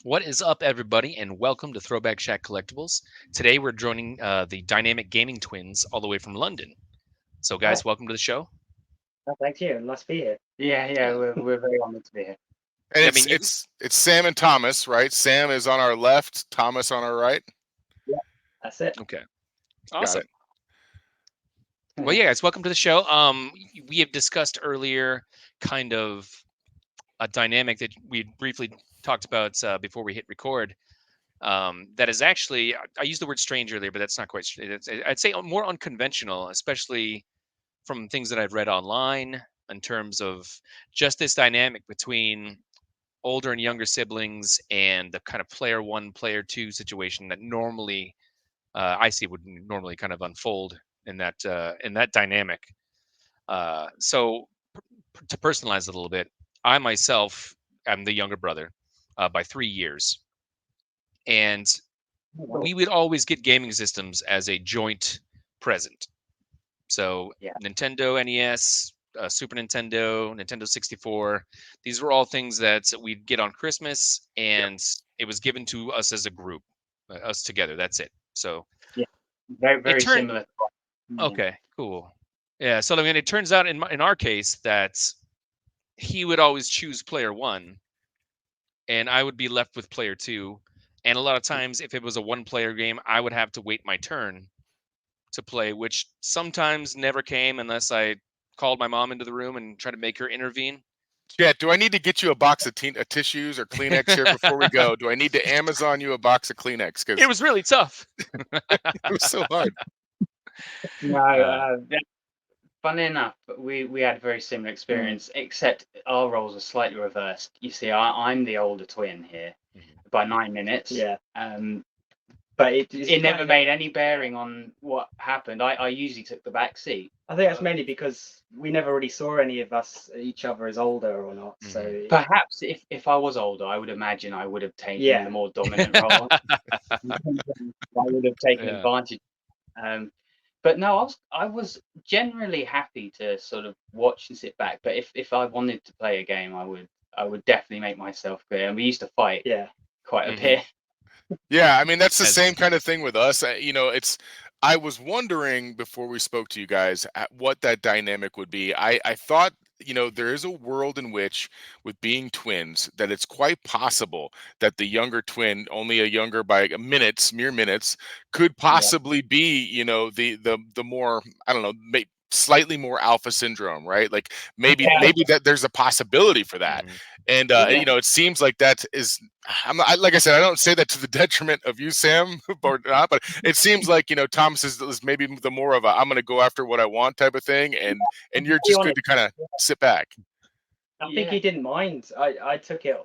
What is up, everybody, and welcome to Throwback Shack Collectibles. Today we're joining the Dynamic Gaming Twins all the way from London. So, Hi. guys, welcome to the show. Thank you. Nice to be here. Yeah, Yeah, we're very honored to be here. And I it's mean, you. it's it's Sam and Thomas, right? Sam is on our left, Thomas on our right. Yeah, that's it. Okay, Got awesome. it. Well, yeah, guys, welcome to the show. We have discussed earlier kind of a dynamic that we briefly talked about before we hit record. That is actually, I used the word strange earlier, but that's not quite. I'd say more unconventional, especially from things that I've read online in terms of just this dynamic between older and younger siblings and the kind of player one, player two situation that normally I see would normally kind of unfold in that dynamic. So to personalize it a little bit, I myself am the younger brother by 3 years, and Oh, wow. we would always get gaming systems as a joint present. So Yeah, Nintendo NES, Super Nintendo, Nintendo 64. These were all things that we'd get on Christmas, and it was given to us as a group, us together. That's it. So yeah. Very, it very turned similar. Yeah, okay, cool. Yeah. So I mean, it turns out in our case that he would always choose player one, and I would be left with player two. And a lot of times, if it was a one-player game, I would have to wait my turn to play, which sometimes never came unless I called my mom into the room and tried to make her intervene. Yeah. Do I need to get you a box of tissues or Kleenex here before we go? Do I need to Amazon you a box of Kleenex It because was really tough. it was so hard? no, uh, funny enough, we had a very similar Mm. experience, except our roles are slightly reversed. You see, I'm the older twin here Mhm. by 9 minutes. Yeah. But it never made any bearing on what happened. I usually took the back seat. I think that's mainly because we never really saw any of us each other as older or not. So Mhm. Perhaps if I was older, I would imagine I would have taken Yeah. the more dominant role. I would have taken Yeah. advantage. But no, I was generally happy to sort of watch and sit back. But if I wanted to play a game, I would definitely make myself clear. And we used to fight yeah, quite a Mhm. bit. Yeah, I mean that's the As same kind of thing with us. It's I was wondering before we spoke to you guys what that dynamic would be. I thought, there is a world in which with being twins that it's quite possible that the younger twin, only a younger by minutes, mere minutes, could Yeah, possibly be, the more, I don't know, slightly more alpha syndrome, right? Like maybe yeah, maybe that there's a possibility for that. Mhm. And yeah. it seems like that is like I said, I don't say that to the detriment of you, Sam, or not, but it seems like Thomas is maybe the more of a I'm going to go after what I want type of thing, and to you're be just good honest, to kind of sit back. I think Yeah. he didn't mind. I took it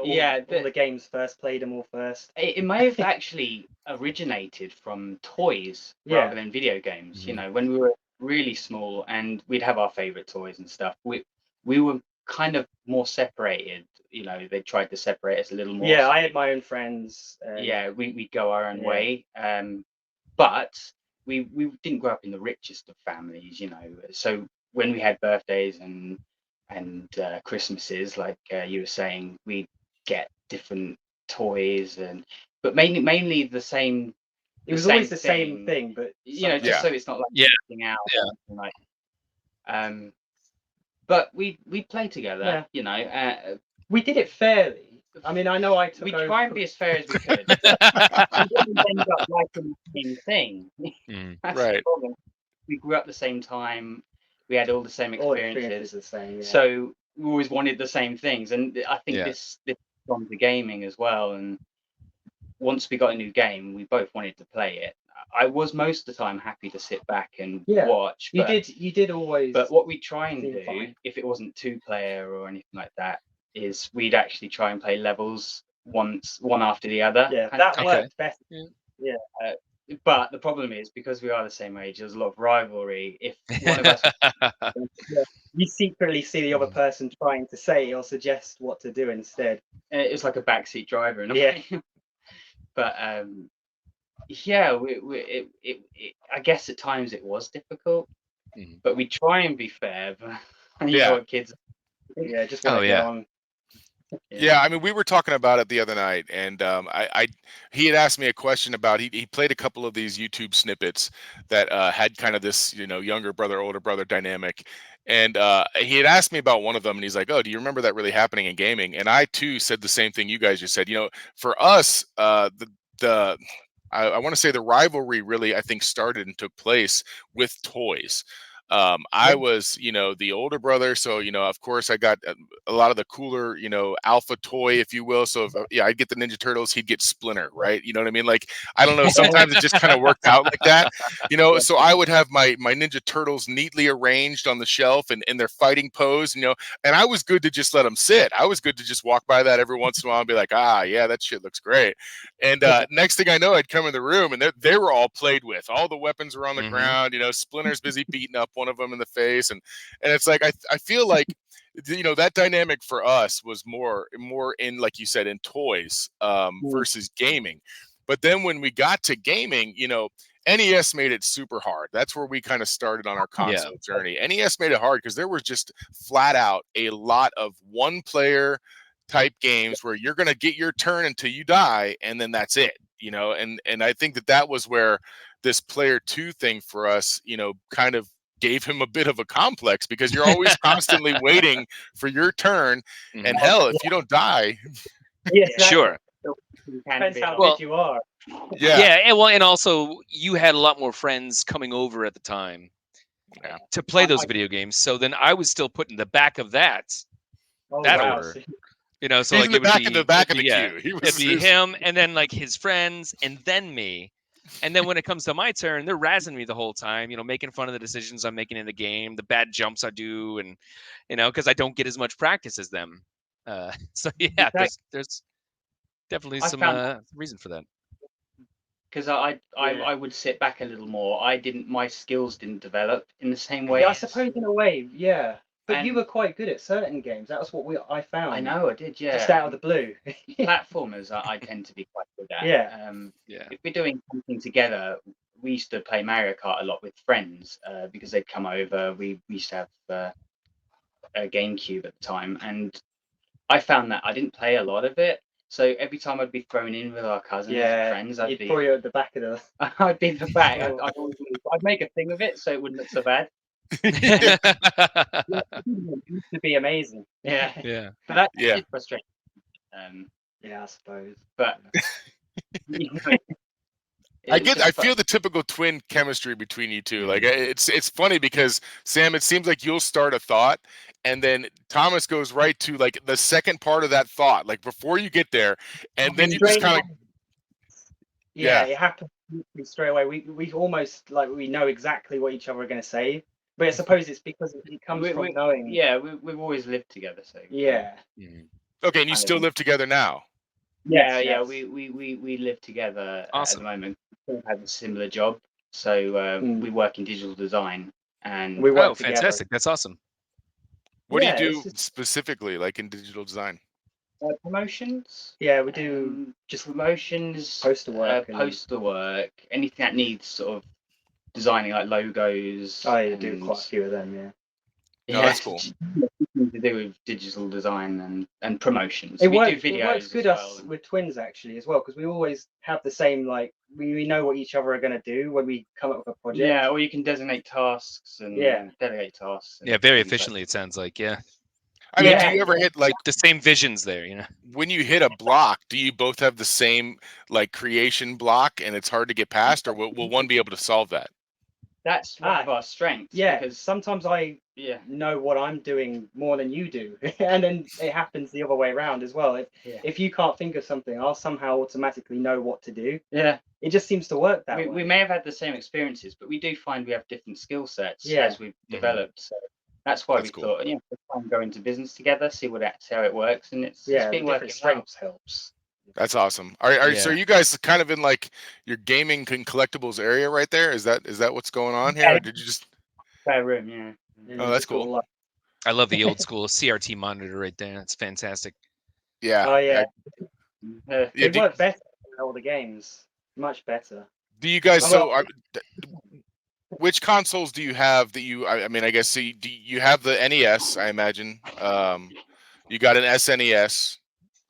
Yeah, all the games first, played them all first. it may have actually originated from toys Yeah. rather than video games. Mhm. When we were really small and we'd have our favorite toys and stuff, we were kind of more separated. They tried to separate us a little more. Yeah, So I had my own friends. yeah, we go our own Yeah. way. But we didn't grow up in the richest of families. So when we had birthdays and Christmases, like you were saying, we get different toys but mainly the same. It was always the same thing, but Just Yeah. so it's not like Yeah. missing out. Yeah. Or anything like. But we play together. we did it fairly. I mean, I know I took We over. try and be as fair as we could. We didn't end up liking the same thing. Mhm. That's the Right. problem. We grew up the same time. We had all the same All experiences. experiences the same. Yeah. So we always wanted the same things. And I think Yeah. this comes to gaming as well. And once we got a new game, we both wanted to play it. I was most of the time happy to sit back and Yeah, watch. you But did always. but what we try and seem do, fine. if it wasn't two-player or anything like that, is we'd actually try and play levels one after the other. Yeah, kind that of Okay. worked best. But the problem is because we are the same age, there's a lot of rivalry. If one of us, You secretly see the other person trying to say or suggest what to do instead. it's like a backseat driver in a Yeah. way. But yeah, I guess at times it was difficult, Mhm. but we try and be fair. But you Yeah. know what kids. Yeah, just Oh want to get yeah. on. Yeah, I mean, we were talking about it the other night, and he had asked me a question about he played a couple of these YouTube snippets that had kind of this younger brother older brother dynamic, and he had asked me about one of them, and he's like, "Oh, do you remember that really happening in gaming?" And I too said the same thing you guys just said. For us, the I want to say the rivalry really I think started and took place with toys. I was, the older brother, so of course I got a lot of the cooler, alpha toy, if you will. So yeah, I'd get the Ninja Turtles, he'd get Splinter, right? You know what I mean? Like I don't know, sometimes it just kind of worked out like that, So I would have my Ninja Turtles neatly arranged on the shelf and in their fighting pose, and I was good to just let them sit. I was good to just walk by that every once in a while and be like, yeah, that shit looks great. And next thing I know, I'd come in the room and they were all played with. All the weapons were on the ground. Splinter's busy beating up one of them in the face, and it's like I feel like that dynamic for us was more in, like you said, in toys versus gaming. But then when we got to gaming, NES made it super hard. That's where we kind of started on our console journey. NES made it hard because there was just flat out a lot of one player type games where you're going to get your turn until you die, and then that's it. And I think that was where this player 2 thing for us, kind of gave him a bit of a complex, because you're always constantly waiting for your turn. And hell, if you don't die, Sure. Depends how Well, good you are. Yeah, and also you had a lot more friends coming over at the time to play those video games. So then I was still put in the back of that order. So he's like in the back of the queue. It'd be him, and then like his friends, and then me. And then when it comes to my turn, they're razzing me the whole time, making fun of the decisions I'm making in the game, the bad jumps I do, and because I don't get as much practice as them. So yeah, there's definitely some reason for that. Because I would sit back a little more. My skills didn't develop in the same way. Yeah, I suppose in a way, yeah. But you were quite good at certain games. That was what I found. I know, I did, yeah. Just out of the blue. Platformers, I tend to be quite good at. Yeah. If we're doing something together, we used to play Mario Kart a lot with friends because they'd come over. We used to have a GameCube at the time, and I found that I didn't play a lot of it. So every time I'd be thrown in with our cousins and friends, I'd be probably at the back of the. I'd be in the back. I'd make a thing of it so it wouldn't look so bad. It used to be amazing. Yeah. But that's frustrating. Yeah, I suppose. But I feel the typical twin chemistry between you two. Like it's funny because Sam, it seems like you'll start a thought and then Thomas goes right to like the second part of that thought, like before you get there, and then you just kind of it happens straight away. We almost like we know exactly what each other are going to say, but I suppose it's because it comes from knowing. Yeah, we've always lived together, so yeah. Okay, and you still live together now? Yeah. We live together at the moment. We have a similar job, so we work in digital design, and we work together. Fantastic! That's awesome. What do you do specifically, like in digital design? Promotions. Yeah, we do just promotions, poster work, anything that needs sort of designing, like logos. I do quite a few of them. Yeah, that's cool. To do with digital design and promotions. It works good with twins actually as well, because we always have the same, like we know what each other are going to do when we come up with a project. Yeah, or you can designate tasks and delegate tasks. Yeah, very efficiently it sounds like. Yeah. I mean, do you ever hit like the same visions there? When you hit a block, do you both have the same like creation block and it's hard to get past, or will one be able to solve that? That's one of our strengths. Yeah, because sometimes I know what I'm doing more than you do, and then it happens the other way around as well. If you can't think of something, I'll somehow automatically know what to do. Yeah, it just seems to work that way. We may have had the same experiences, but we do find we have different skill sets as we've developed. So that's why we thought, let's try and go into business together, see how it works, and it's been working. Strengths helps. That's awesome. So are you guys kind of in like your gaming and collectibles area right there? Is that what's going on here? Or did you just spare room? Yeah. Oh, that's cool. I love the old school CRT monitor right there. It's fantastic. Yeah. Oh yeah. They work better than all the games. Much better. Do you guys which consoles do you have that you? I mean, I guess do you have the NES? I imagine. You got an SNES.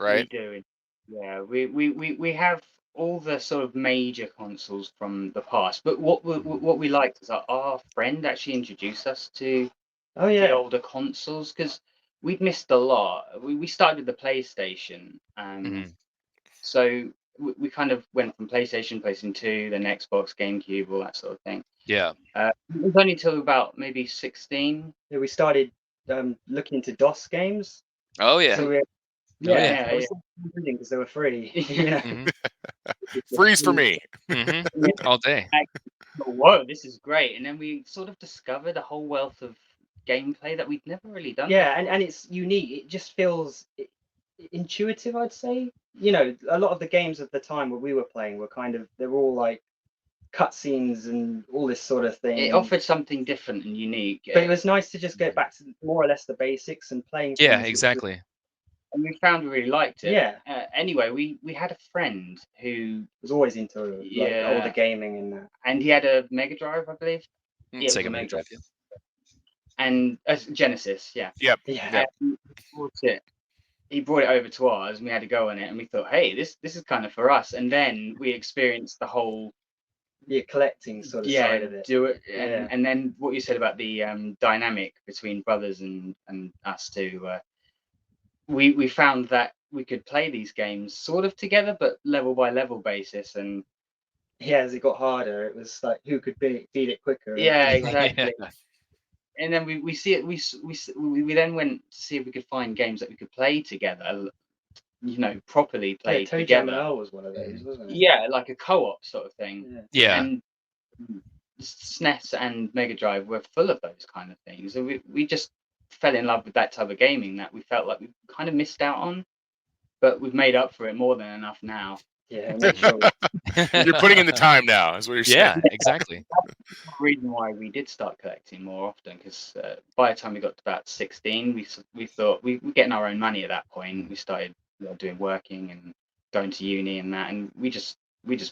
right? We do. Yeah, we have all the sort of major consoles from the past. But what we liked is that our friend actually introduced us to Oh the yeah. older consoles because we'd missed a lot. We started with the PlayStation, Mhm. so we kind of went from PlayStation 2, then Xbox, GameCube, all that sort of thing. Yeah. It was only till about maybe 16. Yeah, we started looking into DOS games. Oh yeah. So we, Oh, yeah. Yeah, I was because they were free. You know? hmm Freeze for me. hmm Yeah. All day. Whoa, this is great. And then we sort of discovered a whole wealth of gameplay that we'd never really done Yeah, before. and it's unique. It just feels intuitive, I'd say. You know, a lot of the games of the time where we were playing were they're all like cutscenes and all this sort of thing. It and- offered something different and unique. but it was nice to just get back to more or less the basics and playing. Yeah, things which exactly. And we found we really liked it. Yeah. Anyway, we had a friend who, was always into like Yeah. all the gaming and that. and he had a Mega Drive, I believe. Mm, it was Sega a Mega Mega Drive. Yeah. And Genesis, yeah. Yep. Yeah. And he brought it over to ours, and we had to go on it, and we thought, hey, this is kind of for us. And then we experienced the whole Collecting sort of side of it. do it, Yeah. and then what you said about the dynamic between brothers and us too. We found that we could play these games sort of together, but level by level basis, and Yeah, as it got harder, it was like who could beat it quicker. yeah, It was like- exactly. And then we see it. We then went to see if we could find games that we could play together. You know, properly yeah, play Toe Jam and together. Earl was one of those, wasn't it? Yeah, like a co-op sort of thing. Yeah. Yeah. And SNES and Mega Drive were full of those kind of things. And we just fell in love with that type of gaming that we felt like we kind of missed out on, but we've made up for it more than enough now. Yeah, make sure. You're putting in the time now, is what you're saying. Yeah, exactly. The reason why we did start collecting more often, because by the time we got to about 16, we thought we were getting our own money at that point. We started doing working and going to uni and that, and we just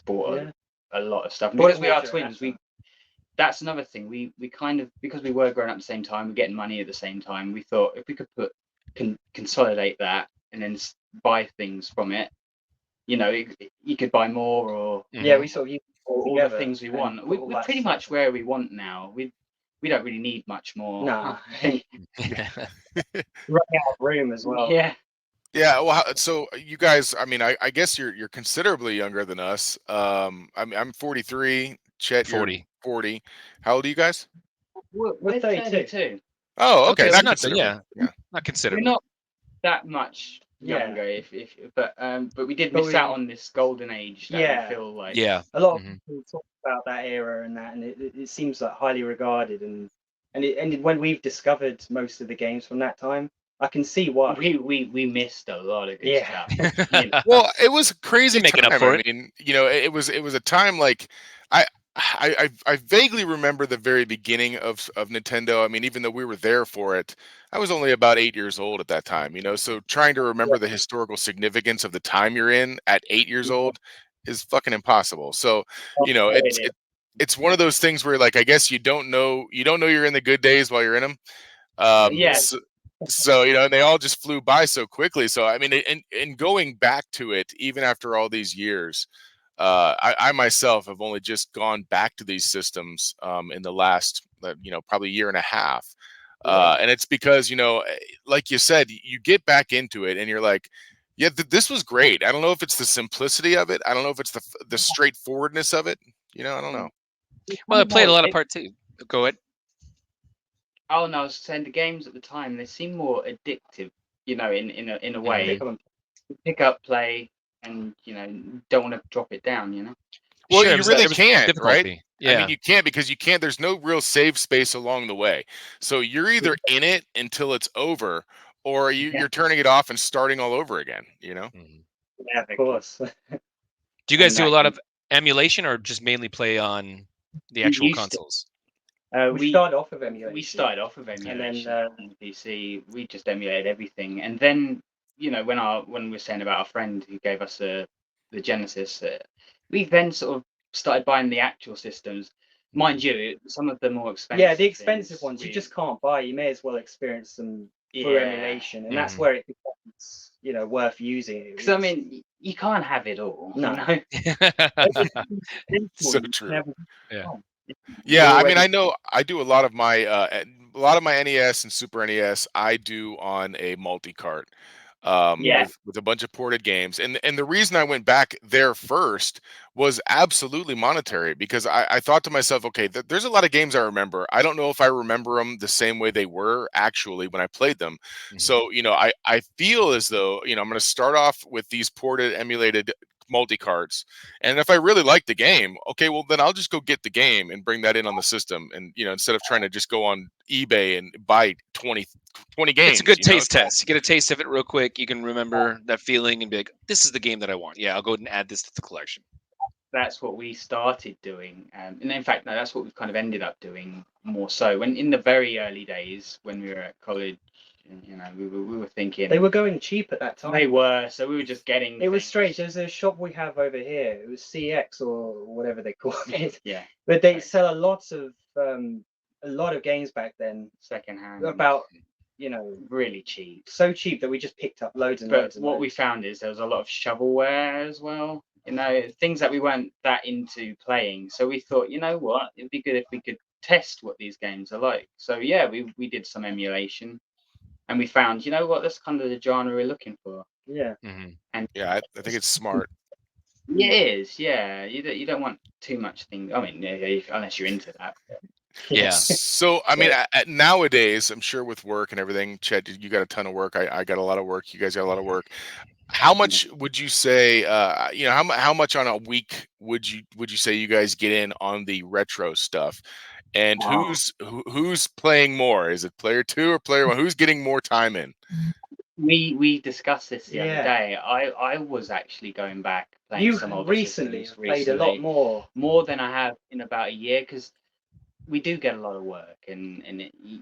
bought Yeah. a lot of stuff. Make Because we more are to it, twins, that's that's another thing. We kind of, because we were growing up at the same time, we're getting money at the same time. We thought if we could consolidate that and then buy things from it, you know, you could buy more, or Yeah, we sort of use all the things we want. We're that pretty stuff. much where we want now. We don't really need much more. Nah. Mhm. Running out of room as well. Yeah. Yeah, well, so you guys, I mean, I guess you're considerably younger than us. I'm 43. Chet, you're 40. 40. How old are you guys? We're 32. Oh, okay, so not not considerably. yeah, Yeah. not We're considerably. not that much Yeah. younger, but we did But miss out on this golden age that Yeah. we feel like. Yeah. A lot of Mhm. people talk about that era and that, and it seems like highly regarded, and when we've discovered most of the games from that time, I can see why. We missed a lot of good Yeah. stuff. You know. Well, it was a crazy You're making time. up for I mean, you know, it was a time like I vaguely remember the very beginning of Nintendo. I mean, even though we were there for it, I was only about 8 years old at that time, you know. So trying to remember the historical significance of the time you're in at 8 years old is fucking impossible. So, you know, it's one of those things where, like, I guess you don't know you're in the good days while you're in them. Yeah. So, you know, and they all just flew by so quickly. So I mean, in going back to it, even after all these years, I myself have only just gone back to these systems in the last, you know, probably year and a half. And it's because, you know, like you said, you get back into it and you're like, yeah, this was great. I don't know if it's the simplicity of it. I don't know if it's the straightforwardness of it. You know, I don't know. Well, it played a lot of part too. Go ahead. Oh no, I was saying the games at the time, they seem more addictive, you know, in a way. Pick up, play, and you know, don't want to drop it down, you know. Well, Sure, it you was- really it was can't, right? difficulty. Yeah. I mean, you can't because you can't. There's no real save space along the way. So you're either in it until it's over, or you're turning it off and starting all over again. You know. Mhm. Yeah, of course. Do you guys And do a that lot can- of emulation or just mainly play on the We actual used to. consoles? We started off with emulation. We started off with then, emulation on the PC. We just emulated everything, and then, you know, when we were saying about our friend who gave us the Genesis, we then sort of started buying the actual systems. Mind you, some of the more expensive. Yeah, the expensive things ones you we- just can't buy. You may as well experience them through Yeah. emulation, and that's Mhm. where it becomes worth using. Because I mean, you can't have it all. No. You know? So You true. never- Yeah. Yeah, I mean, already- I know I do a lot of my NES and Super NES. I do on a multi-cart, Yeah. with a bunch of ported games, and the reason I went back there first was absolutely monetary, because I thought to myself, okay, there's a lot of games I remember. I don't know if I remember them the same way they were actually when I played them. Mhm. So I feel as though I'm going to start off with these ported, emulated multi-carts, and if I really like the game, okay, well then I'll just go get the game and bring that in on the system, and instead of trying to just go on eBay and buy 20 games. It's a good you know? taste test. You get a taste of it real quick. You can remember that feeling and be like, "This is the game that I want." Yeah, I'll go ahead and add this to the collection. That's what we started doing, and in fact, no, that's what we've kind of ended up doing more so. When in the very early days, when we were at college, we were thinking They were going cheap at that time. They were, so we were just getting. It was things. strange. There's a shop we have over here. It was CX or whatever they call it. Yeah, But they Right. sell a lot of games back then. secondhand. About really cheap. so cheap that we just picked up loads and But loads. And what loads. we found is there was a lot of shovelware as well. Things that we weren't that into playing. So we thought, you know what, it'd be good if we could test what these games are like. So yeah, we did some emulation, and we found, you know what, that's kind of the genre we're looking for. Yeah. Mhm. And Yeah, I think it's smart. it is, yeah. You don't want too much thing. I mean, unless you're into that. Yeah. So I mean, nowadays, I'm sure with work and everything, Chet, you got a ton of work. I got a lot of work. You guys got a lot of work. How much would you say? How much on a week would you say you guys get in on the retro stuff? And Wow. who's playing more? Is it player 2 or player 1? Who's getting more time in? We discussed this the Yeah. other day. I was actually going back playing some You old recently systems played a lot more than I have in about a year, because we do get a lot of work, and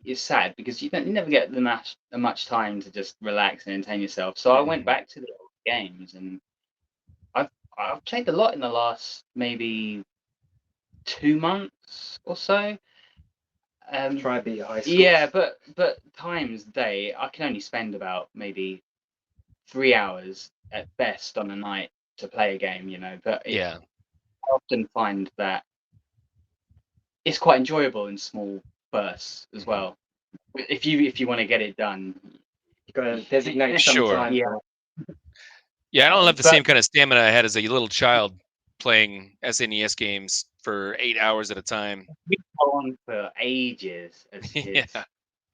it's sad because you never get the much time to just relax and entertain yourself. So I went Mhm. back to the old games, and I've played a lot in the last maybe 2 months or so. Try to beat high school. Yeah, but times a day I can only spend about maybe 3 hours at best on a night to play a game, but Yeah. I often find that it's quite enjoyable in small bursts as well. If you want to get it done, You gotta designate some Sure. time. Yeah. Yeah, I don't have the But- same kind of stamina I had as a little child playing SNES games for 8 hours at a time. we go on for ages as Yeah. kids. It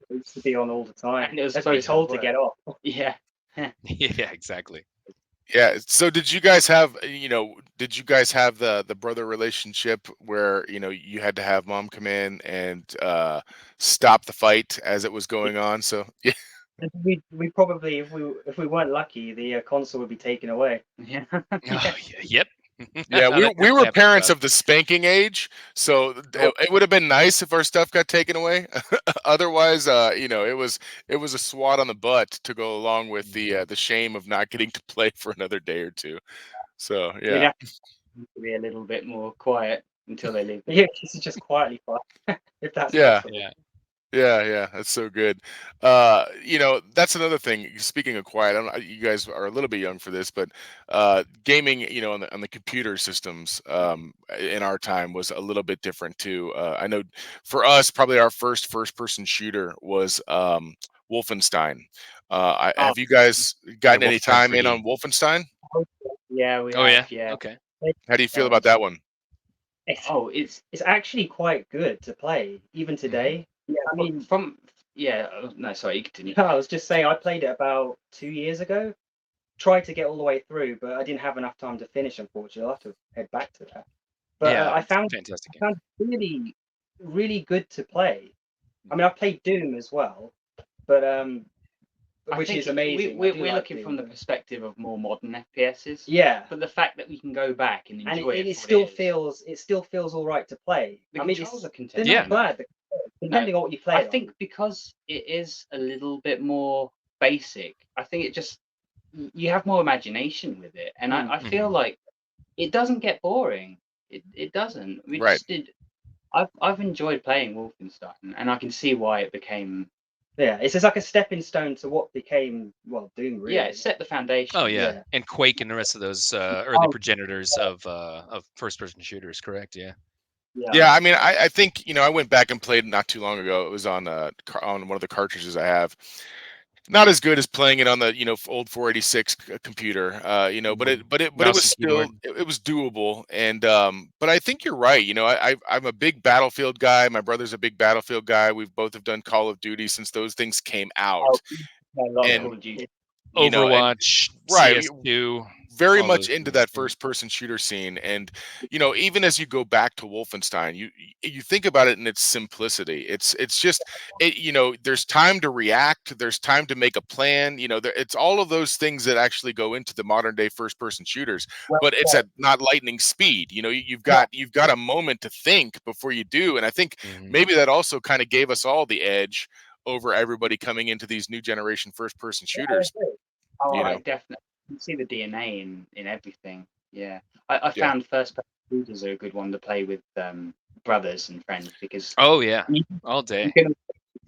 used to be on all the time. And it was Let's be supposed to told to work. get off. Yeah. Yeah, exactly. Yeah. So did you guys have the brother relationship where you had to have mom come in and stop the fight as it was going on? So yeah. We probably, if we weren't lucky, the console would be taken away. Yeah. Oh, yep. Yeah, we That were happens parents to us. of the spanking age, so it would have been nice if our stuff got taken away. Otherwise, it was a swat on the butt to go along with the shame of not getting to play for another day or two. So We'd yeah, have to be a little bit more quiet until they leave. Yeah, this is just quietly fun, if that's Yeah. possible. Yeah. that's so good. That's another thing. Speaking of quiet, I don't know, you guys are a little bit young for this, but gaming, on the computer systems, in our time was a little bit different too. I know for us, probably our first person shooter was Wolfenstein. Have you guys gotten any Wolfenstein time in 3D. on Wolfenstein? Yeah, we Oh, have. yeah? Yeah. Okay. How do you feel about that one? It's actually quite good to play even today. Yeah, I mean, no, sorry, you continue. I was just saying I played it about 2 years ago. Tried to get all the way through, but I didn't have enough time to finish. Unfortunately, I'll have to head back to that. But Yeah, I it's a found fantastic game. it really, really good to play. I mean, I played Doom as well, but I which think is amazing. I We're do like looking Doom, from the but- perspective of more modern FPSs. Yeah, But the fact that we can go back and and enjoy it, it for still what it still feels all right to play. The I mean, controls are they're content. Yeah. not bad. Depending on what you play. I on. think because it is a little bit more basic, I think you have more imagination with it, and I feel Mhm. like it doesn't get boring. It doesn't. We Right. just did. I've enjoyed playing Wolfenstein, and I can see why it became Yeah, it's just like a stepping stone to what became Doom. Really. Yeah, it set the foundation. Oh yeah. Yeah. And Quake and the rest of those early Oh. progenitors of first-person shooters. Correct. Yeah. Yeah, I mean, I think I went back and played not too long ago. It was on on one of the cartridges I have. Not as good as playing it on the old 486 computer, but it Mouse was and still keyboard. it was doable. And but I think you're right. I'm a big Battlefield guy. My brother's a big Battlefield guy. We've both have done Call of Duty since those things came out. A lot And of Call of Duty. and Overwatch, right, CS2. very all much those into things, that yeah. first-person shooter scene. And even as you go back to Wolfenstein, you think about it in its simplicity. It's just there's time to react, there's time to make a plan. It's all of those things that actually go into the modern day first-person shooters, Well, but it's at not lightning speed. You've got a moment to think before you do. And I think Mhm. maybe that also kind of gave us all the edge over everybody coming into these new generation first-person shooters. Oh, you I know. definitely can see the DNA in everything. Yeah, I Yeah. found first-person shooters are a good one to play with brothers and friends because Oh yeah. you All day. can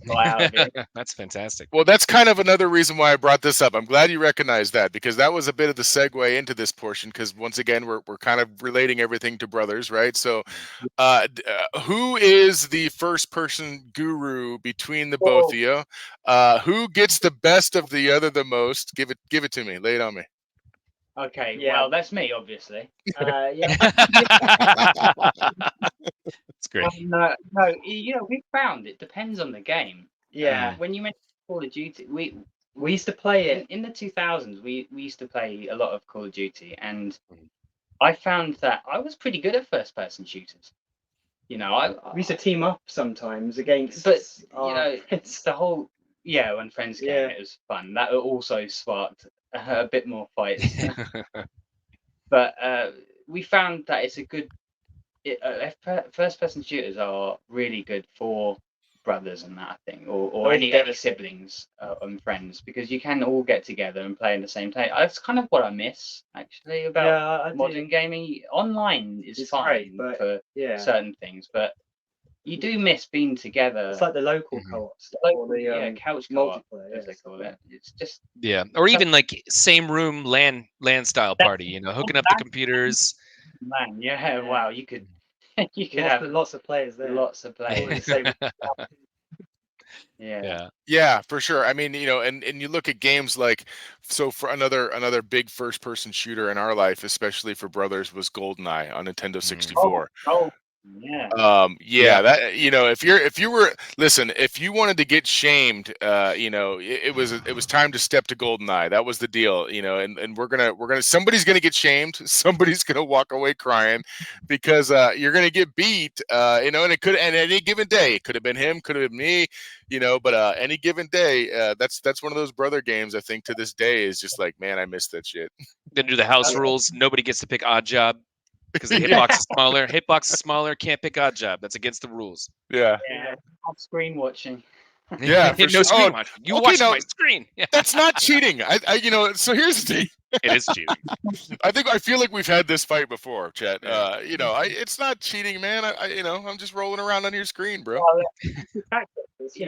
fly out of it. That's fantastic. Well, that's kind of another reason why I brought this up. I'm glad you recognized that, because that was a bit of the segue into this portion. Because once again, we're kind of relating everything to brothers, right? So, who is the first-person guru between the both of you? Who gets the best of the other the most? Give it to me. Lay it on me. Okay, Yeah. well, that's me, obviously. Yeah. It's great. No, we found it depends on the game. Yeah. When you mentioned Call of Duty, we We used to play it. in the 2000s we used to play a lot of Call of Duty, and Mhm. I found that I was pretty good at first-person shooters. I We used to team up sometimes against. but it's it's the whole when friends came, Yeah. it was fun. That also sparked a bit more fights. But we found that it's a good first-person shooters are really good for brothers and that, I think, or Oh, any definitely. siblings and friends, because you can all get together and play in the same time. That's kind of what I miss actually about Yeah, I do. modern gaming. Online is It's fine great, but for yeah, certain things, but you do miss being together. it's like the local Mhm. co-op stuff Local, or the couch co-op, multiplayer. as they call it. It's just Yeah. Or even like same room LAN style party, hooking up the computers. man, Yeah. wow, you could Lots of players there. lots of All in the players. same. Yeah. Yeah, for sure. I mean, and you look at games like, so for another big first-person shooter in our life, especially for brothers, was GoldenEye on Nintendo 64. Oh, yeah. Yeah. That if you were listen, if you wanted to get shamed, it was time to step to GoldenEye. That was the deal. And we're gonna somebody's gonna get shamed. Somebody's gonna walk away crying because you're gonna get beat. And any given day, it could have been him, could have been me. But any given day, that's one of those brother games. I think to this day is just like, man, I miss that shit. Then do the house Yeah. rules. Nobody gets to pick odd job because the Yeah. hitbox is smaller. Hitbox is smaller. Can't pick odd job. That's against the rules. Yeah. Yeah. Off screen watching. Yeah, for No sure. screen Oh, watching. You okay, watch no. my screen. Yeah. That's not cheating. So here's the thing. It is cheating. I feel like we've had this fight before, Chet. Yeah. It's not cheating, man. I'm just rolling around on your screen, bro. It's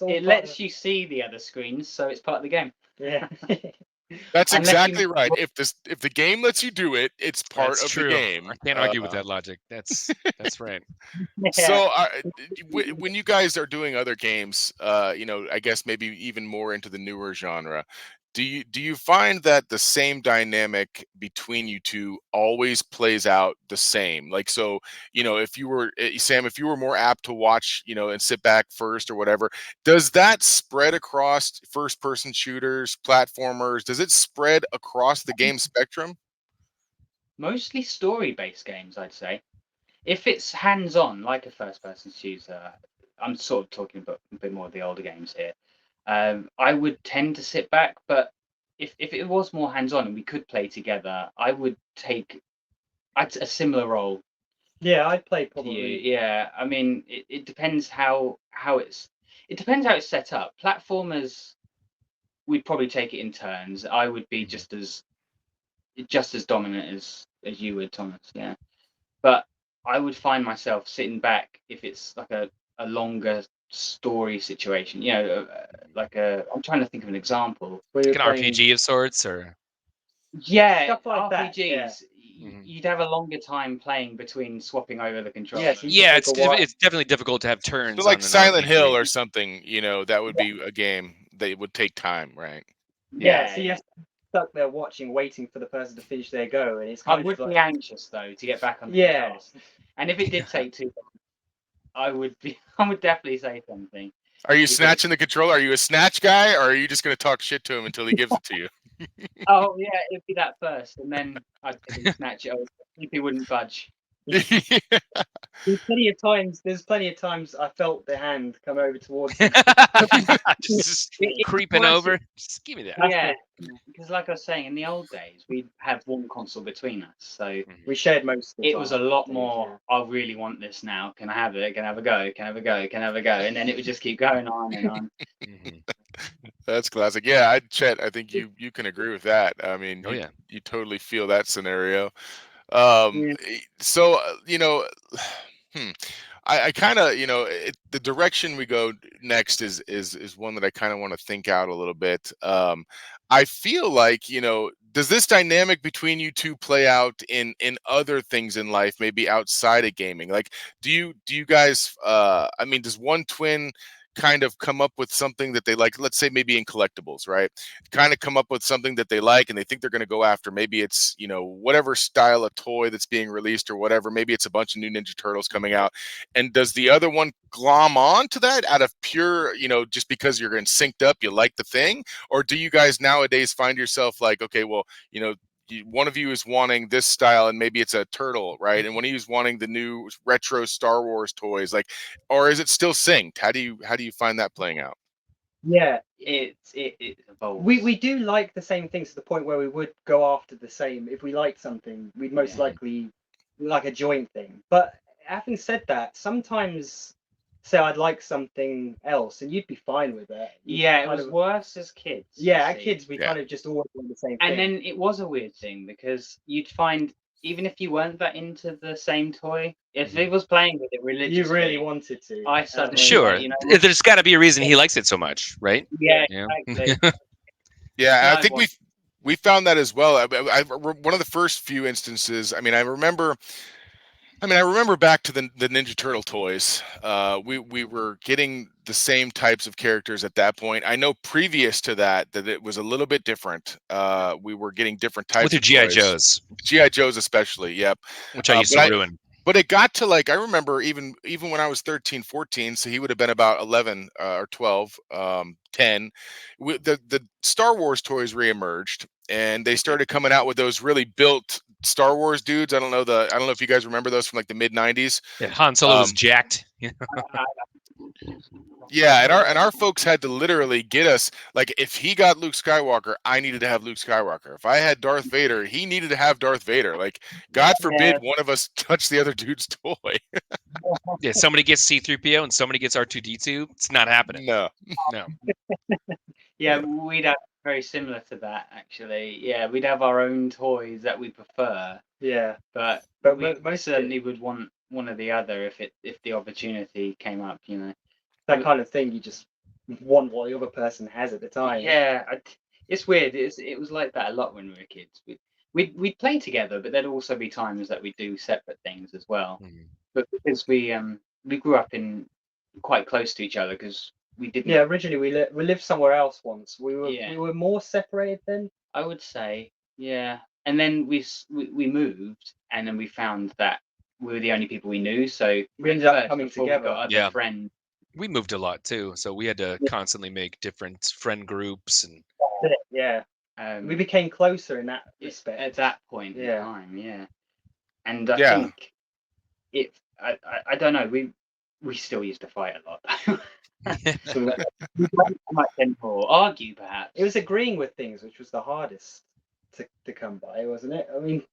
all It part lets of- you see the other screens, so it's part of the game. Yeah. That's Unless exactly you- right. If the game lets you do it, it's part That's of true. the game. I can't argue with that logic. That's right. So, when you guys are doing other games, I guess maybe even more into the newer genre, do you find that the same dynamic between you two always plays out the same? Like, so, if you were Sam, if you were more apt to watch, and sit back first or whatever, does that spread across first-person shooters, platformers? Does it spread across the game spectrum? Mostly story-based games, I'd say. If it's hands-on, like a first-person shooter, I'm sort of talking about a bit more of the older games here. I would tend to sit back, but if it was more hands-on and we could play together, I would take a similar role Yeah, I'd play to you. probably. Yeah, I mean, it depends how it's set up. Platformers, we'd probably take it in turns. I would be just as dominant as you would, Thomas. Yeah, but I would find myself sitting back if it's like a longer story situation. You know, I'm trying to think of an example. We were Like an playing- RPG of sorts, or Yeah, Stuff like that, RPGs. yeah. Mhm. You'd have a longer time playing between swapping over the controller. Yeah, so you yeah, take it's a while. it's definitely difficult to have turns. So like on an Silent RPG. Hill or something, you know, that would be a game that would take time, right? Yeah, so you're stuck there watching, waiting for the person to finish their go, and it's I kind would of be like, anxious though to get back on the Yeah. controls. And if it did take too long, I would definitely say something. Are you Because- snatching the controller? Are you a snatch guy, or are you just going to talk shit to him until he gives it to you? Oh yeah, it'd be that first, and then I'd probably snatch it over if he wouldn't budge. there's plenty of times I felt the hand come over towards me. just It's creeping worse over. Just give me that. That's Yeah, it. because like I was saying, in the old days, we'd have one console between us, so We shared most of the it was a time, lot so, more. I really want this now. Can I have it? Can I have a go? Can I have a go? Can I have a go? And then it would just keep going on and on. Mhm. That's classic. Yeah, Chet, I think you can agree with that. I mean, Oh, you, yeah. you totally feel that scenario. Yeah. So you know, I kind of, you know, the direction we go next is one that I kind of want to think out a little bit. I feel like, you know, does this dynamic between you two play out in other things in life, maybe outside of gaming? Like, do you guys? I mean, does one twin kind of come up with something that they like? Let's say maybe in collectibles, right? Kind of come up with something that they like and they think they're going to go after. Maybe it's, you know, whatever style of toy that's being released or whatever. Maybe it's a bunch of new Ninja Turtles coming out. And does the other one glom on to that out of pure, you know, just because you're in synced up, you like the thing? Or do you guys nowadays find yourself like, okay, well, you know, one of you is wanting this style and maybe it's a turtle, right? And one of you is wanting the new retro Star Wars toys, like, or is it still synced? How do you find that playing out? Yeah, It evolves. we do like the same things to the point where we would go after the same. If we liked something, we'd most Yeah. likely like a joint thing. But having said that, sometimes say I'd like something else and you'd be fine with it. You'd Yeah, it kind was of- worse as kids. you Yeah, as see. kids we Yeah. kind of just always want the same thing. And then it was a weird thing because you'd find even if you weren't that into the same toy, if he was playing with it religiously, you really wanted to. I suddenly Sure. like, you know, There's got to be a reason he likes it so much, right? yeah, Yeah. exactly. Yeah, and I No, think well- we found that as well. One of the first few instances. I mean, I remember back to the Ninja Turtle toys. We were getting the same types of characters at that point. I know previous to that it was a little bit different. We were getting different types With your of GI toys. Joes, GI Joes especially. Yep. which I used but to ruin. But it got to like, I remember even when I was 13, 14, so he would have been about 11 or 12, 10, the Star Wars toys reemerged and they started coming out with those really built Star Wars dudes. I don't know if you guys remember those from like the mid 90s. Yeah, Han Solo was um, jacked. Yeah. Yeah, and our folks had to literally get us, like, if he got Luke Skywalker, I needed to have Luke Skywalker. If I had Darth Vader, he needed to have Darth Vader. Like, God forbid one of us touch the other dude's toy. Yeah, somebody gets C-3PO and somebody gets R2-D2. It's not happening. No. No. Yeah, we'd have very similar to that actually. Yeah, we'd have our own toys that we prefer, Yeah, but we most certainly would want one or the other if the opportunity came up, you know. that kind of thing, you just want what the other person has at the time. Yeah, it's weird. It was like that a lot when we were kids. We'd play together, but there'd also be times that we'd do separate things as well. Mhm. But because we grew up in quite close to each other because we didn't. Yeah, originally we lived somewhere else once. We Yeah. were more separated then. I would say, yeah. And then we moved, and then we found that we were the only people we knew. So We ended up first, coming before we together. got other Yeah. friends. We moved a lot too, so we had to constantly make different friend groups and Yeah, Um, we became closer in that at respect. that point Yeah. in time, yeah. And I Yeah. think I don't know. We still used to fight a lot. So we don't much anymore. Argue perhaps. It was agreeing with things, which was the hardest to come by, wasn't it? I mean,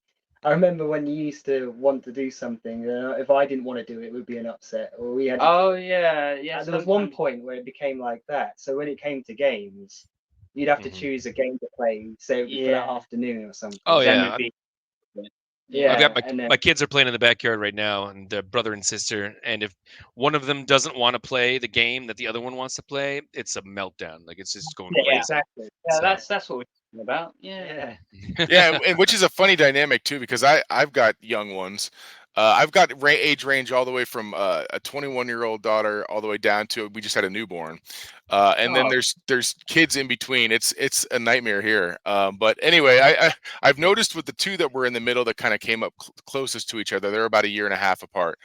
I remember when you used to want to do something. If I didn't want to do it, it would be an upset, or we had. Oh yeah, yeah. There was one sometimes- point where it became like that. So when it came to games, you'd have to Mhm. choose a game to play, say for that Yeah. afternoon or something. Oh, then yeah. it'd be- Yeah, I've got and then my kids are playing in the backyard right now, and they're brother and sister. And if one of them doesn't want to play the game that the other one wants to play, it's a meltdown. Like it's just going Yeah, crazy. exactly. Yeah, So- that's what we're talking about. Yeah. yeah, Yeah, and which is a funny dynamic too, because I've got young ones. I've got age range all the way from a 21-year-old daughter all the way down to we just had a newborn, and then Oh. there's kids in between. It's a nightmare here. But anyway, I've noticed with the two that were in the middle that kind of came up closest to each other, they're about a year and a half apart.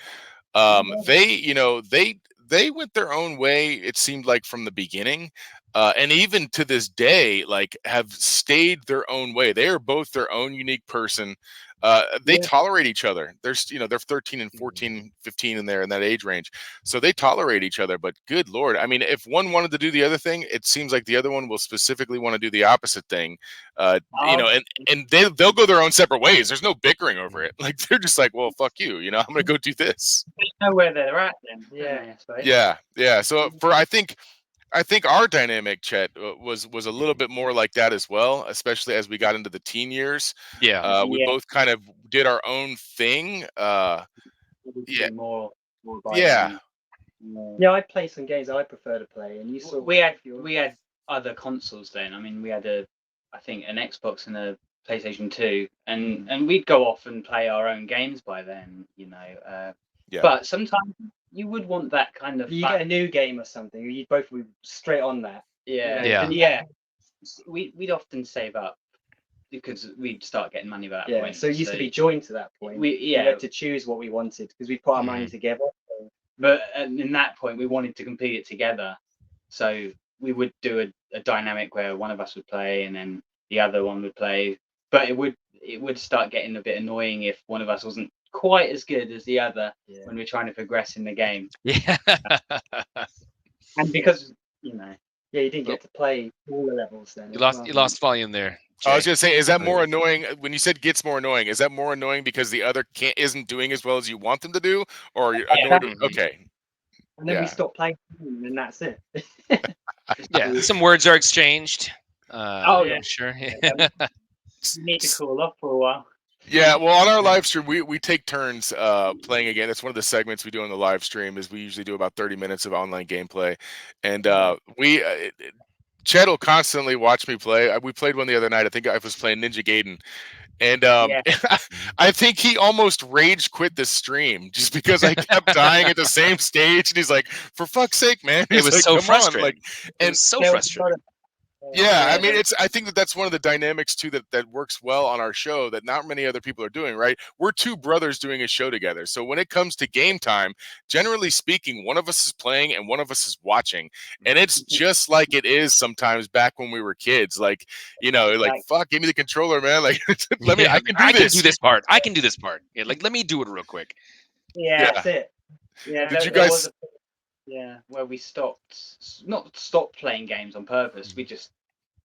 They went their own way. It seemed like from the beginning. And even to this day, like have stayed their own way. They are both their own unique person. They Yeah. tolerate each other. There's, they're 13 and 14, 15 in there in that age range. So they tolerate each other, but good Lord. I mean, if one wanted to do the other thing, it seems like the other one will specifically want to do the opposite thing. Oh. And they'll go their own separate ways. There's no bickering over it. Like they're just like, well, fuck you. I'm going to go do this. They know where they're at then. Yeah. don't they, I suppose? Yeah. So I think our dynamic, Chet, was a little bit more like that as well, especially as we got into the teen years. Yeah. We Yeah. both kind of did our own thing. Yeah. More by Yeah. then. yeah. I play some games I prefer to play, and you saw We had other consoles then. I mean, we had I think an Xbox and a PlayStation 2, and we'd go off and play our own games by then. Yeah. But sometimes you would want that kind of you get a new game or something, you both would straight on that. yeah, Yeah. yeah. We'd often save up because we'd start getting money by that Yeah, point. so it used to be joined to that point. We Yeah, had to choose what we wanted because we put our money together. but in that point we wanted to complete it together, so we would do a dynamic where one of us would play and then the other one would play, but it would start getting a bit annoying if one of us wasn't quite as good as the other Yeah. when we're trying to progress in the game, Yeah. and because Yeah, you didn't get to play all the levels then. you lost volume there. I was Jay. gonna say, is that more annoying when you said gets more annoying? Is that more annoying because the other isn't doing as well as you want them to do, or you're annoyed? Mhm. Okay, And then we Yeah. stopped playing, and that's it. Yeah. Some words are exchanged. Oh, yeah. I'm sure. you need to cool off for a while. yeah. Well, on our live stream, we take turns playing again. That's one of the segments we do on the live stream. Is we usually do about 30 minutes of online gameplay, and Chet will constantly watch me play. We played one the other night. I think I was playing Ninja Gaiden. And Yeah. I think he almost rage quit the stream just because I kept dying at the same stage. And he's like, "For fuck's sake, man!" It He's was like, so "Come on," frustrating. like, It and was so There was a frustrating. lot of- yeah, I mean, there- I think that's one of the dynamics too that works well on our show that not many other people are doing. Right, we're two brothers doing a show together. So when it comes to game time, generally speaking, one of us is playing and one of us is watching, and it's just like it is sometimes back when we were kids. Like, Like- fuck, give me the controller, man. Like, let me. Yeah, I can do this. part. I can do this part. Yeah, like let me do it real quick. yeah, That's it. yeah. Did you there guys- was where we not stopped playing games on purpose. We just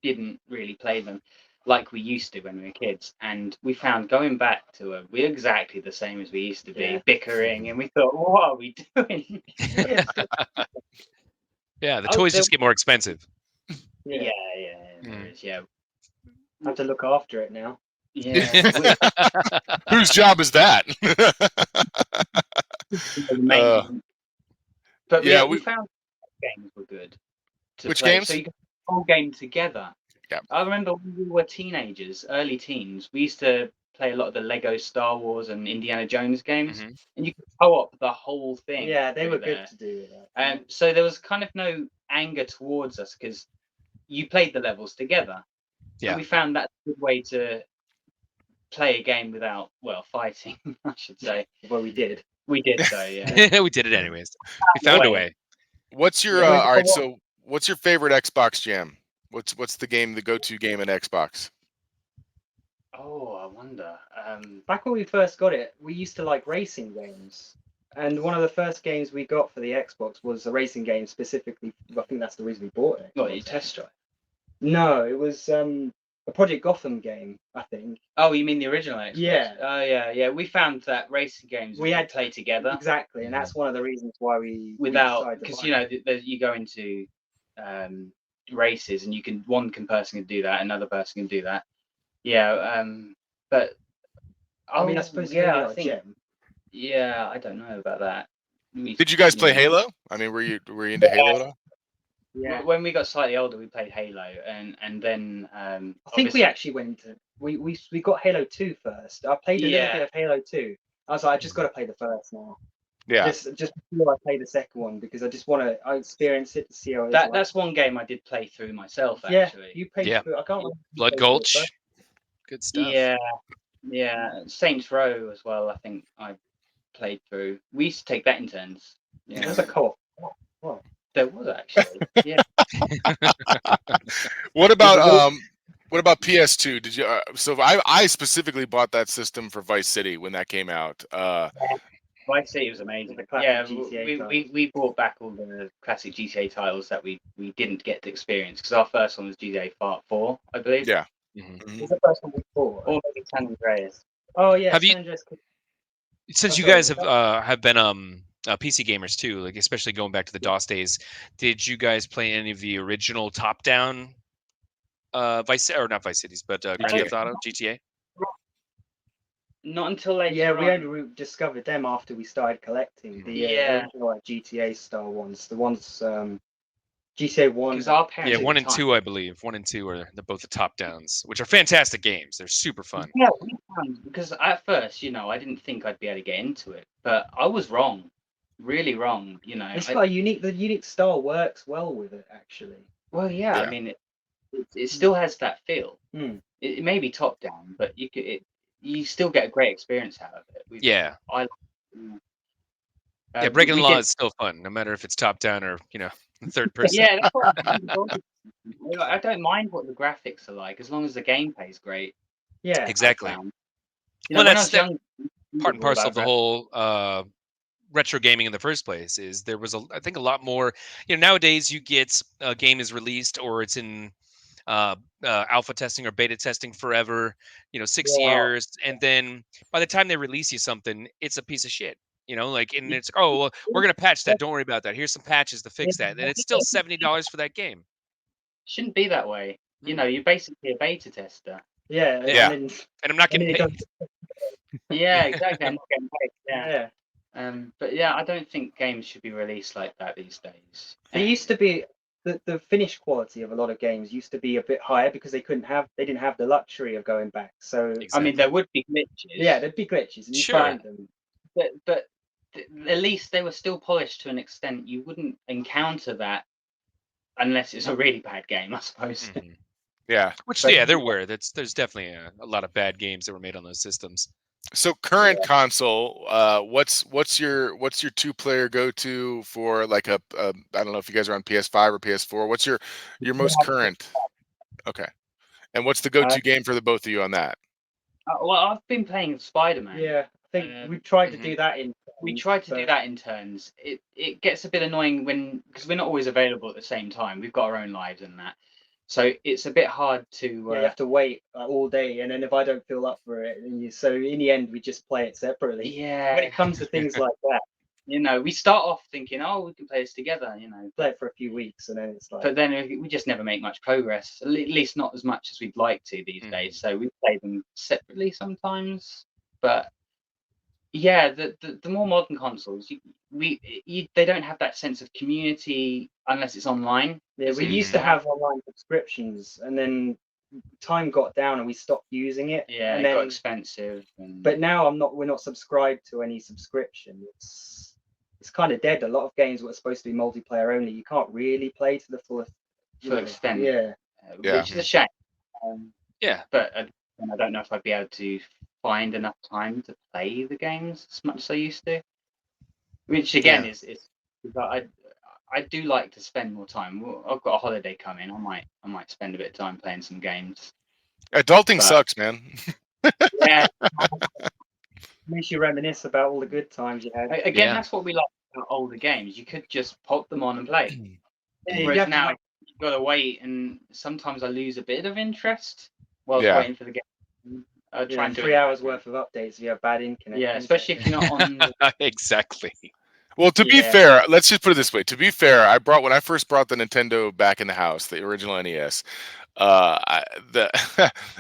didn't really play them like we used to when we were kids, and we found going back to we're exactly the same as we used to be, Yeah. bickering, and we thought, what are we doing? Yeah, the Oh, toys there- just get more expensive. yeah, Mm. there is, yeah, I have to look after it now. yeah. Whose job is that? Maintenance. But yeah, we we- found games were good to Which play. games? So you could whole game together. Yeah. I remember when we were teenagers, early teens, we used to play a lot of the Lego Star Wars and Indiana Jones games, Mhm. and you could co-op the whole thing. Yeah, they were through good to do with that. So there was kind of no anger towards us because you played the levels together. Yeah. And we found that a good way to play a game without, fighting, I should say. Well, we did. We did so, yeah. We did it anyways. We found a way. What's your Yeah, we all right? go on. So, what's your favorite Xbox jam? What's the go-to game in Xbox? Oh, I wonder. Back when we first got it, we used to like racing games. And one of the first games we got for the Xbox was a racing game specifically. I think that's the reason we bought it. What, you test drive? No, it was a Project Gotham game, I think. Oh, you mean the original Xbox? Yeah. Oh, yeah. We found that racing games We had- play together Exactly, and that's one of the reasons why we without, decided to because buy it. you go into races and one person can do that, another person can do that. Yeah. But I mean, I suppose yeah, Halo I got a think gem. yeah, I don't know about that. Did you guys play Yeah. Halo? I mean, were you into Halo at all? Yeah. When we got slightly older, we played Halo, and then I think obviously- we actually went to we got Halo 2 first. I played a little Yeah. bit of Halo 2. I was like, I just got to play the first now. Yeah. Just before I play the second one because I just want to experience it to see how it is like. that's one game I did play through myself Yeah, actually. you played Yeah. through. I can't remember. if you Blood played through it Gulch. first. Good stuff. Yeah, Saints Row as well. I think I played through. We used to take that in turns. There Yeah, was a co-op. there was actually. Yeah, What about PS2? Did you? So I specifically bought that system for Vice City when that came out. Vice City was amazing. The classic Yeah, GTA we brought back all the classic GTA titles that we didn't get to experience because our first one was GTA 4, I believe. Yeah. Mhm. Mhm. Was the first one before? Or maybe San Andreas. Oh yeah. Have you- San Andreas could- Since Oh, you sorry, guys was have been PC gamers too, like especially going back to the DOS days, did you guys play any of the original top-down not Vice Cities, but Grand GTA. Theft Auto, GTA? Not until later. Yeah, we on. only discovered them after we started collecting the Yeah. original, like, GTA style ones. The ones GTA 1. Because our parents. Yeah, at the 1 and time- 2, I believe. 1 and 2 are both the top downs, which are fantastic games. They're super fun. Yeah, we found, because at first, I didn't think I'd be able to get into it, but I was wrong, really wrong. It's got a the unique style works well with it actually. Well, yeah, Yeah. I mean, it still has that feel. Hmm. It may be top down, but you still get a great experience out of it. Yeah. Yeah, Breaking the we Law did- is still fun, no matter if it's top down or third person. Yeah, that's what I don't mind what the graphics are like as long as the gameplay is great. Yeah. Exactly. I found. Well, when I that's was young, Part and all parcel of about the whole retro gaming in the first place is there was I think a lot more. Nowadays you get a game is released or it's in alpha testing or beta testing forever. 6 Yeah. years, and then by the time they release you something, it's a piece of shit. And it's oh well, we're gonna patch that. Don't worry about that. Here's some patches to fix that, and it's still $70 for that game. Shouldn't be that way. You're basically a beta tester. Yeah. Yeah. And then, And I'm not and getting then it paid. goes, Yeah, exactly. I'm not getting paid. Yeah. yeah. But yeah, I don't think games should be released like that these days. There used to be the finished quality of a lot of games used to be a bit higher because they didn't have the luxury of going back. So I mean, there would be glitches. yeah, there'd be glitches and you Sure. find them. but at least they were still polished to an extent. You wouldn't encounter that unless it's a really bad game, I suppose. Mhm. Yeah. Which But- yeah, there were. There's definitely a lot of bad games that were made on those systems. So current console, what's your 2-player go-to for like I don't know if you guys are on PS5 or PS4. What's your most current? Okay. And what's the go-to game for the both of you on that? Well, I've been playing Spider-Man. Yeah, I think Um, we tried to do that in. We tried to do that in turns. It gets a bit annoying because we're not always available at the same time. We've got our own lives and that, so it's a bit hard to. Yeah, you have to wait all day, and then if I don't feel up for it, so in the end we just play it separately. Yeah, When it comes to things like that, we start off thinking, oh, we can play this together, play it for a few weeks, and then it's like. but then we just never make much progress. At least not as much as we'd like to these days. So we play them separately sometimes, but. Yeah, the more modern consoles, they don't have that sense of community unless it's online. Yeah, we used to have online subscriptions, and then time got down, and we stopped using it. Yeah, and it then, got expensive. But now we're not subscribed to any subscription. It's kind of dead. A lot of games were supposed to be multiplayer only. You can't really play to the full extent. Yeah. Which is a shame. Yeah. But I don't know if I'd be able to find enough time to play the games as much as I used to. Which again is I do like to spend more time. I've got a holiday coming. I might spend a bit of time playing some games. Adulting But- sucks, man. Yeah. Makes you reminisce about all the good times you had. Again, Yeah. that's what we like about older games. You could just pop them on and play. Yeah, you Whereas have to now wait. you've got to wait, and sometimes I lose a bit of interest while Yeah. waiting for the game. I try and do 3 it. hours worth of updates if you have bad internet. Yeah, especially if you're not on. Exactly. Well, to be Yeah. fair, let's just put it this way. To be fair, when I first brought the Nintendo back in the house, the original NES,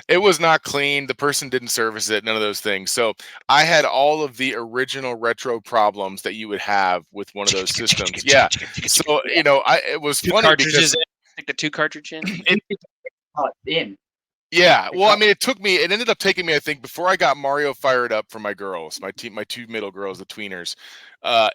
It was not clean. The person didn't service it. None of those things. So I had all of the original retro problems that you would have with one of those systems. Yeah. So it was Two funny cartridges because in. Stick the 2 cartridge in. In. yeah, The well, I car- mean, it ended up taking me, I think, before I got Mario fired up for my girls, my 2 middle girls, the tweeners.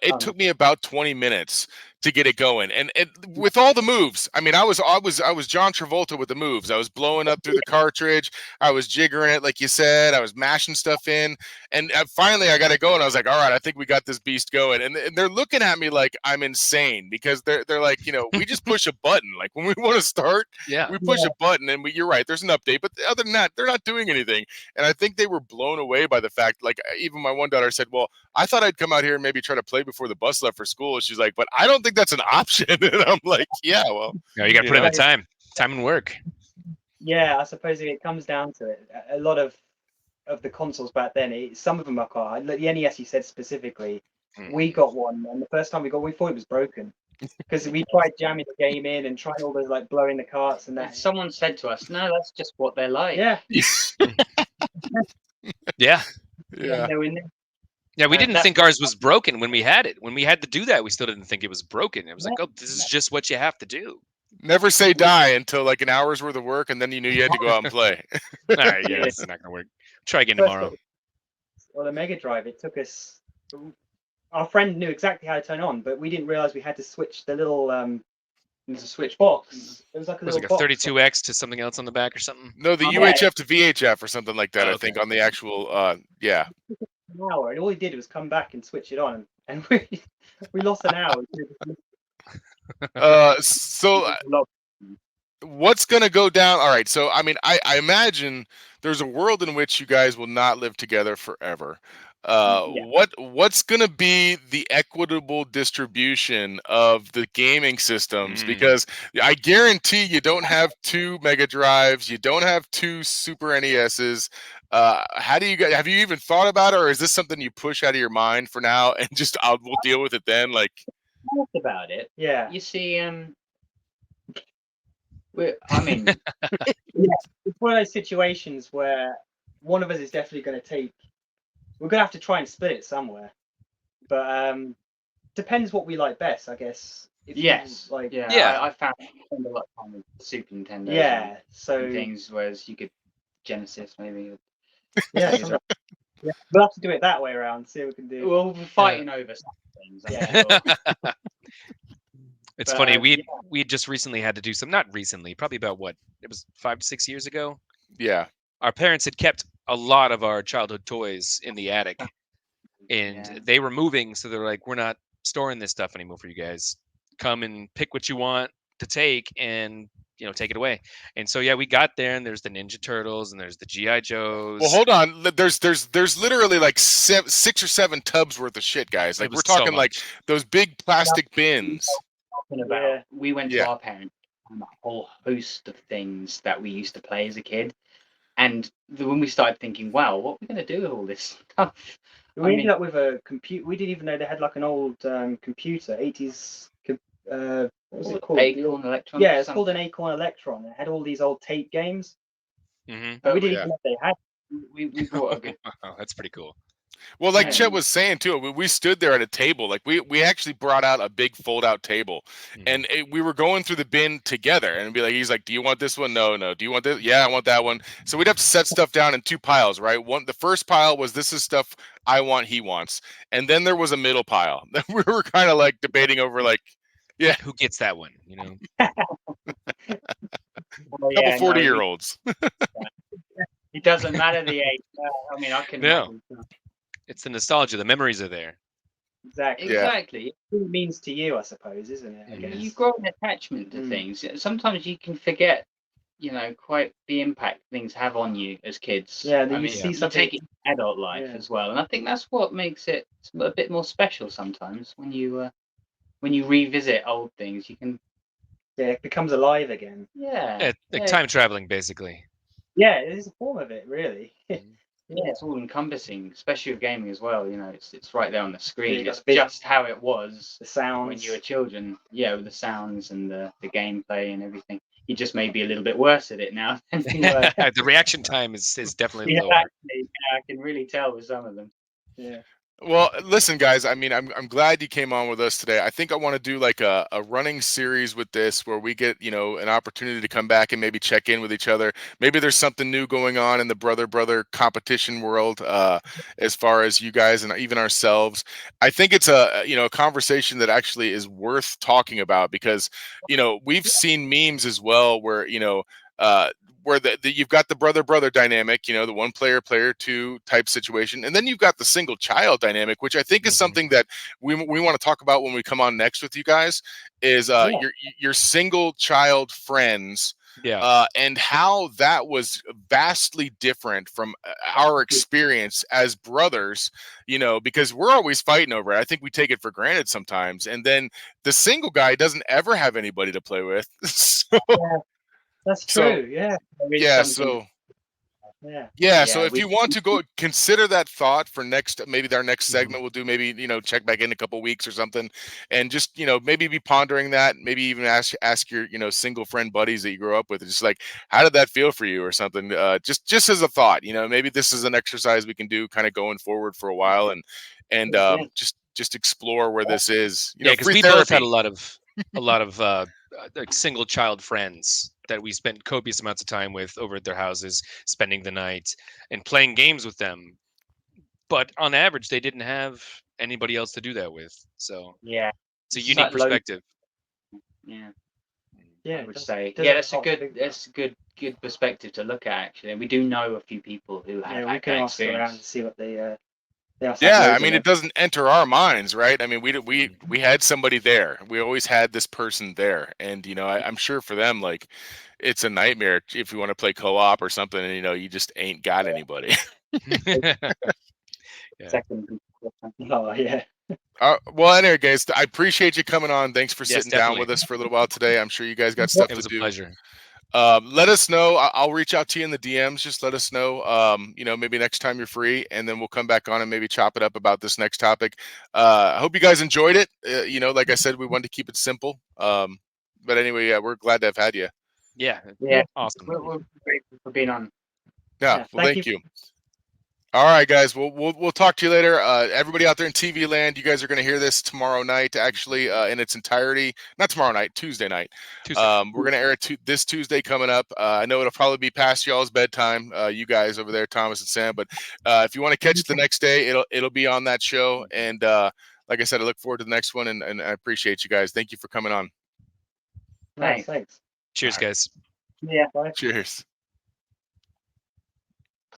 It Oh. took me about 20 minutes to get it going, and with all the moves. I mean, I was John Travolta with the moves. I was blowing up through the cartridge. I was jiggering it, like you said. I was mashing stuff in, and finally I got it going. I was like, all right, I think we got this beast going. And they're looking at me like I'm insane because they're like, we just push a button. Like when we want to start, Yeah. we push a button, and you're right. There's an update, but other than that, they're not doing anything. And I think they were blown away by the fact. Like even my one daughter said, "Well, I thought I'd come out here and maybe try to play before the bus left for school." She's like, "But I don't think that's an option." And I'm like, "Yeah, well, No, you got to put in know. the time and work. Yeah, I suppose it comes down to it. A lot of the consoles back then, some of them are quite. Like the NES, you said specifically, we got one, and the first time we thought it was broken because we tried jamming the game in and trying all those like blowing the carts and that. Someone said to us, "No, that's just what they're like." Yeah, Yeah. yeah." they were in there. Yeah, we Uh, didn't that- think ours was broken when we had it. When we had to do that, we still didn't think it was broken. It was like, oh, this is just what you have to do. Never say die until like an hour's worth of work, and then you knew you had to go out and play. All right, yeah, this is not gonna work. Try again tomorrow. Well, the Mega Drive, it took us. Our friend knew exactly how to turn on, but we didn't realize we had to switch the little There's a switch box. It was like a It was little like a box. 32X to something else on the back or something. No, the Yeah. UHF to VHF or something like that. Oh, I think okay. on the actual, yeah. An hour, and all he did was come back and switch it on, and we lost an hour. So what's going to go down? All right. So, I mean, I imagine there's a world in which you guys will not live together forever. Yeah. What's going to be the equitable distribution of the gaming systems? Mm. Because I guarantee you don't have 2 Mega Drives, you don't have 2 Super NESs. How do you guys, have you even thought about it, or is this something you push out of your mind for now and just we'll deal with it then? Like, talked about it. Yeah, You see, it's one of those situations where one of us is definitely going to take. We're going to have to try and split it somewhere, but depends what we like best, I guess. If you yes, like Yeah. I found I spend a lot of time with Super Nintendo. yeah. and So things, whereas you could Genesis maybe. yeah, yeah, we'll have to do it that way around. See what we can do. Well, we're fighting over some things. I'm Yeah. sure. It's But, funny. yeah. We just recently had to do some. Not recently, probably about what it was 5 to 6 years ago. yeah. Our parents had kept a lot of our childhood toys in the attic, and Yeah. they were moving, so they're like, "We're not storing this stuff anymore for you guys. Come and pick what you want to take, and take it away." And so yeah, we got there, and there's the Ninja Turtles, and there's the GI Joes. Well, hold on. There's literally like 6 or 7 tubs worth of shit, guys. It Like was we're talking so like much. those big plastic bins. Talking about, Yeah. we went Yeah. to our parents and a whole host of things that we used to play as a kid, and when we started thinking, wow, what are we going to do with all this stuff? We ended up with a computer. We didn't even know they had like an old computer, 80s. What was it called? Acorn Electron. Yeah, it's called an Acorn Electron. It had all these old tape games. Hmm. Oh, We didn't yeah. even know they had. We brought a good. Oh, that's pretty cool. Well, like Yeah. Chet was saying too, we stood there at a table. Like we actually brought out a big fold-out table, Mhm. and we were going through the bin together. And he's like, "Do you want this one? No, no. Do you want this? Yeah, I want that one." So we'd have to set stuff down in 2 piles, right? The first pile was this is stuff I want, he wants, and then there was a middle pile that we were kind of like debating over, like Who gets that one? Well, couple yeah, 40-year-olds. It doesn't matter the age. I mean, I can. No. imagine. It's the nostalgia. The memories are there. Exactly. Yeah. Exactly. What it means to you, I suppose, isn't it? I Mhm. guess. You grow an attachment to Mm. things. Sometimes you can forget, quite the impact things have on you as kids. Yeah, then I you mean, see you something- take it in adult life Yeah. as well, and I think that's what makes it a bit more special sometimes when you revisit old things. You can, Yeah, it becomes alive again. Yeah, like time traveling, basically. Yeah, it is a form of it, really. Yeah, it's all encompassing, especially with gaming as well. It's right there on the Yeah, screen. you got It's the big- just how it was The sounds. when you were children. Yeah, with the sounds and the gameplay and everything. he just may be a little bit worse at it now than he was. The reaction time is definitely Yeah, lower. actually, yeah, I can really tell with some of them. Yeah. Well, listen, guys. I mean, I'm glad you came on with us today. I think I want to do like a running series with this, where we get an opportunity to come back and maybe check in with each other. Maybe there's something new going on in the brother competition world, as far as you guys and even ourselves. I think it's a conversation that actually is worth talking about, because we've seen memes as well where where you've got the brother dynamic, the one player two type situation, and then you've got the single child dynamic, which I think is something that we want to talk about when we come on next with you guys, is your single child friends, Yeah. and how that was vastly different from our experience as brothers, because we're always fighting over it. I think we take it for granted sometimes, and then the single guy doesn't ever have anybody to play with. So, That's so true. Yeah. There is yeah, something- Yeah. yeah, so Yeah, if we- you want to go consider that thought for maybe our next Mhm. segment, we'll do maybe, check back in a couple weeks or something, and just, maybe be pondering that, maybe even ask your, single friend buddies that you grew up with, just like, how did that feel for you or something? Just as a thought, maybe this is an exercise we can do kind of going forward for a while, and Yeah. just explore where this is, Yeah, because free we both had therapy. a lot of like single child friends that we spent copious amounts of time with over at their houses, spending the night and playing games with them. But on average, they didn't have anybody else to do that with. So Yeah, it's a It's unique like low- perspective. yeah. Yeah. I it would does- say, does yeah, have that's a lots of good, big- that's a good perspective to look at, actually. And we do know a few people who have Yeah, we had can that ask around and experience. see what they have Yeah, I loads mean, of it doesn't enter our minds, right? I mean, we had somebody there. We always had this person there, and I'm sure for them, like, it's a nightmare if you want to play co-op or something, and you just ain't got anybody. Yeah. second. Oh yeah. Well, anyway, guys, I appreciate you coming on. Thanks for Yes, sitting down definitely. with us for a little while today. I'm sure you guys got stuff It to was a do. pleasure. Let us know. I'll reach out to you in the DMs. Just let us know. Maybe next time you're free, and then we'll come back on and maybe chop it up about this next topic. I hope you guys enjoyed it. Like I said, we wanted to keep it simple. But anyway, yeah, we're glad to have had you. Yeah. Yeah. Awesome. We're grateful for being on. Yeah. Yeah, Well, thank thank you. All right, guys. We'll talk to you later. Everybody out there in TV land, you guys are going to hear this tomorrow night, actually, in its entirety. Not tomorrow night, Tuesday night. Tuesday. We're going to air it this Tuesday coming up. I know it'll probably be past y'all's bedtime, you guys over there, Thomas and Sam. But if you want to catch it the next day, it'll be on that show. And like I said, I look forward to the next one, and I appreciate you guys. Thank you for coming on. Thanks. Cheers, All right. guys. Yeah. Bye. Cheers.